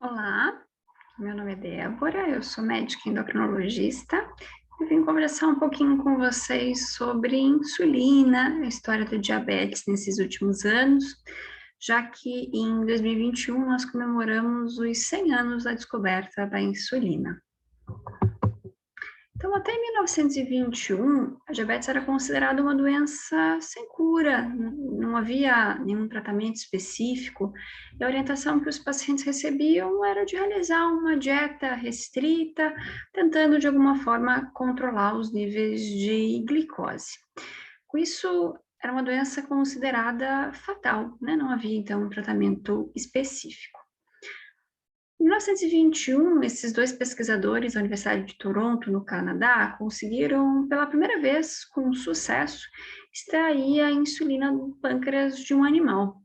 Olá, meu nome é Débora, eu sou médica endocrinologista e vim conversar um pouquinho com vocês sobre insulina, a história do diabetes nesses últimos anos, já que em 2021 nós comemoramos os 100 anos da descoberta da insulina. Então, até 1921, a diabetes era considerada uma doença sem cura, não havia nenhum tratamento específico, e a orientação que os pacientes recebiam era de realizar uma dieta restrita, tentando de alguma forma controlar os níveis de glicose. Com isso, era uma doença considerada fatal, né? Não havia então um tratamento específico. Em 1921, esses dois pesquisadores da Universidade de Toronto, no Canadá, conseguiram, pela primeira vez, com sucesso, extrair a insulina do pâncreas de um animal.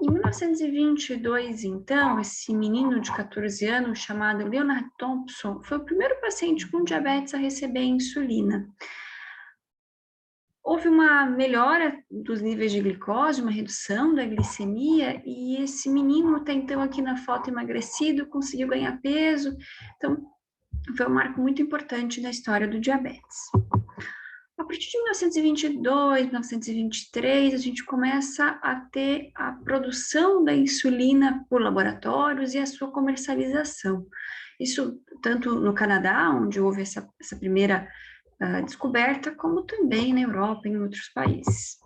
Em 1922, então, esse menino de 14 anos, chamado Leonard Thompson, foi o primeiro paciente com diabetes a receber insulina. Houve uma melhora dos níveis de glicose, uma redução da glicemia, e esse menino, até então aqui na foto emagrecido, conseguiu ganhar peso. Então, foi um marco muito importante na história do diabetes. A partir de 1922, 1923, a gente começa a ter a produção da insulina por laboratórios e a sua comercialização. Isso tanto no Canadá, onde houve essa primeira descoberta, como também na Europa e em outros países.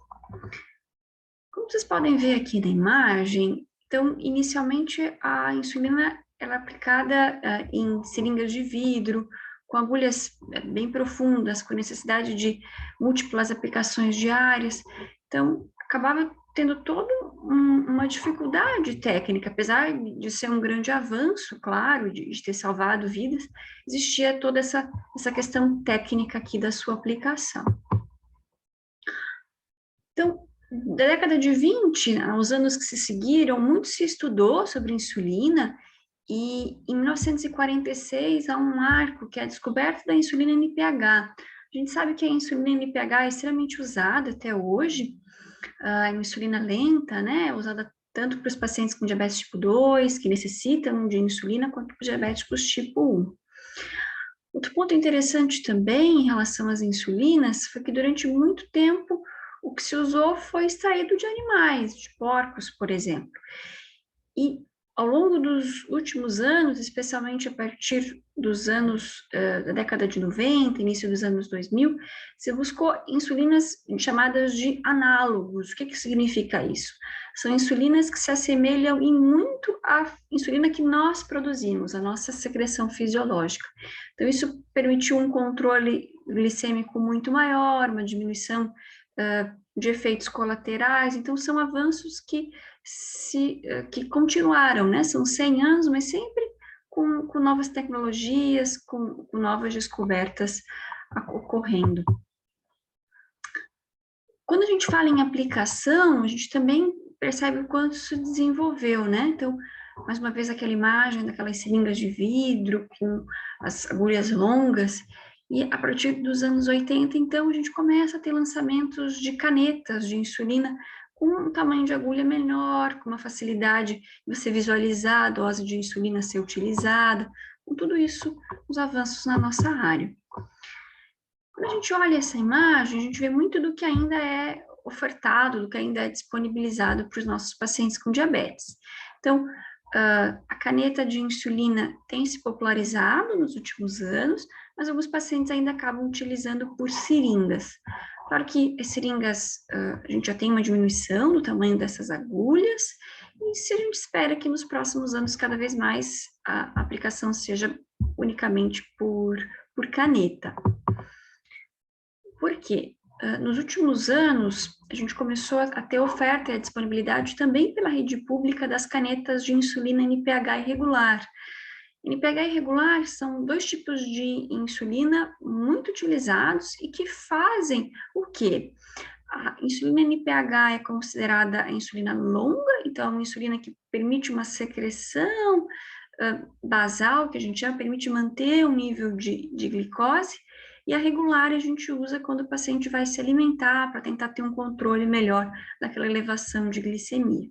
Como vocês podem ver aqui na imagem, então, inicialmente, a insulina ela é aplicada em seringas de vidro, com agulhas bem profundas, com necessidade de múltiplas aplicações diárias. Então, acabava tendo toda uma dificuldade técnica, apesar de ser um grande avanço, claro, de ter salvado vidas, existia toda essa questão técnica aqui da sua aplicação. Então, da década de 20, aos anos que se seguiram, muito se estudou sobre insulina, e em 1946 há um marco, que é a descoberta da insulina NPH. A gente sabe que a insulina NPH é extremamente usada até hoje, a insulina lenta, né, é usada tanto para os pacientes com diabetes tipo 2, que necessitam de insulina, quanto para os diabéticos tipo 1. Outro ponto interessante também em relação às insulinas foi que durante muito tempo o que se usou foi extraído de animais, de porcos, por exemplo. E ao longo dos últimos anos, especialmente a partir dos anos da década de 90, início dos anos 2000, se buscou insulinas chamadas de análogos. O que significa isso? São insulinas que se assemelham em muito à insulina que nós produzimos, a nossa secreção fisiológica. Então, isso permitiu um controle glicêmico muito maior, uma diminuição de efeitos colaterais. Então, são avanços que continuaram, né? São 100 anos, mas sempre com novas tecnologias, com novas descobertas ocorrendo. Quando a gente fala em aplicação, a gente também percebe o quanto isso desenvolveu, né? Então, mais uma vez, aquela imagem daquelas seringas de vidro com as agulhas longas, e a partir dos anos 80, então, a gente começa a ter lançamentos de canetas de insulina com um tamanho de agulha menor, com uma facilidade de você visualizar a dose de insulina ser utilizada, com tudo isso, os avanços na nossa área. Quando a gente olha essa imagem, a gente vê muito do que ainda é ofertado, do que ainda é disponibilizado para os nossos pacientes com diabetes. Então, a caneta de insulina tem se popularizado nos últimos anos, mas alguns pacientes ainda acabam utilizando por seringas. Claro que as seringas, a gente já tem uma diminuição do tamanho dessas agulhas, e se a gente espera que nos próximos anos, cada vez mais, a aplicação seja unicamente por caneta. Por quê? Nos últimos anos, a gente começou a ter oferta e a disponibilidade também pela rede pública das canetas de insulina NPH irregular. NPH irregular são dois tipos de insulina muito utilizados e que fazem o quê? A insulina NPH é considerada a insulina longa, então é uma insulina que permite uma secreção basal, que a gente chama, permite manter um nível de glicose, e a regular a gente usa quando o paciente vai se alimentar, para tentar ter um controle melhor daquela elevação de glicemia.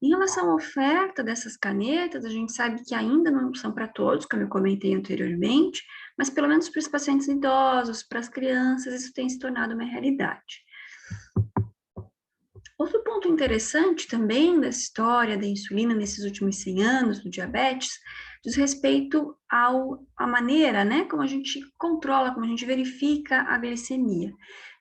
Em relação à oferta dessas canetas, a gente sabe que ainda não são para todos, como eu comentei anteriormente, mas pelo menos para os pacientes idosos, para as crianças, isso tem se tornado uma realidade. Outro ponto interessante também dessa história da insulina nesses últimos 100 anos, do diabetes, diz respeito à maneira, né, como a gente controla, como a gente verifica a glicemia.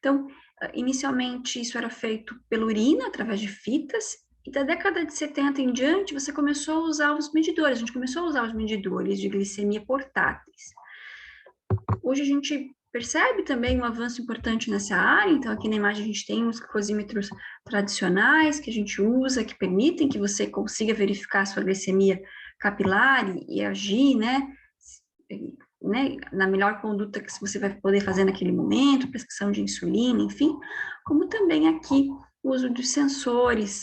Então, inicialmente isso era feito pela urina, através de fitas, e da década de 70 em diante, você começou a usar os medidores, a gente começou a usar os medidores de glicemia portáteis. Hoje a gente percebe também um avanço importante nessa área, então aqui na imagem a gente tem os glicosímetros tradicionais que a gente usa, que permitem que você consiga verificar a sua glicemia capilar e agir, né, na melhor conduta que você vai poder fazer naquele momento, prescrição de insulina, enfim, como também aqui o uso de sensores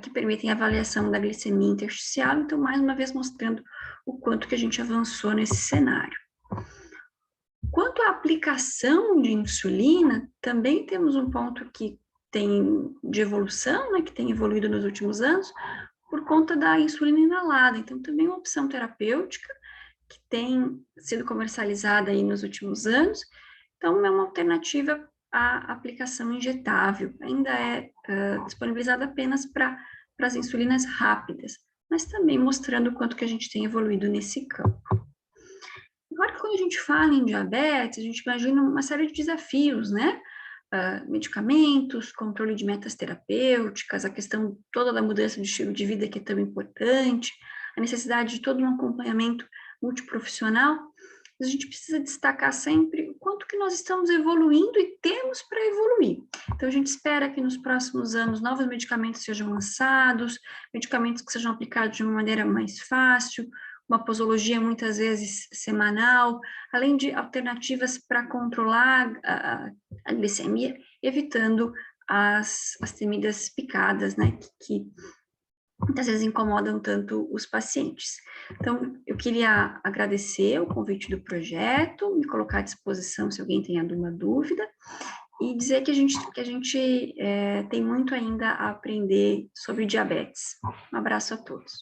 que permitem a avaliação da glicemia intersticial, então mais uma vez mostrando o quanto que a gente avançou nesse cenário. Quanto à aplicação de insulina, também temos um ponto que tem de evolução, né, que tem evoluído nos últimos anos, por conta da insulina inalada. Então, também uma opção terapêutica que tem sido comercializada aí nos últimos anos. Então, é uma alternativa à aplicação injetável. Ainda é disponibilizada apenas para as insulinas rápidas, mas também mostrando o quanto que a gente tem evoluído nesse campo. Agora, quando a gente fala em diabetes, a gente imagina uma série de desafios, né? Medicamentos, controle de metas terapêuticas, a questão toda da mudança de estilo de vida que é tão importante, a necessidade de todo um acompanhamento multiprofissional. Mas a gente precisa destacar sempre o quanto que nós estamos evoluindo e temos para evoluir. Então, a gente espera que nos próximos anos novos medicamentos sejam lançados, medicamentos que sejam aplicados de uma maneira mais fácil, uma posologia muitas vezes semanal, além de alternativas para controlar a glicemia, evitando as temidas picadas, né, que muitas vezes incomodam tanto os pacientes. Então, eu queria agradecer o convite do projeto, me colocar à disposição se alguém tem alguma dúvida, e dizer que a gente tem muito ainda a aprender sobre diabetes. Um abraço a todos.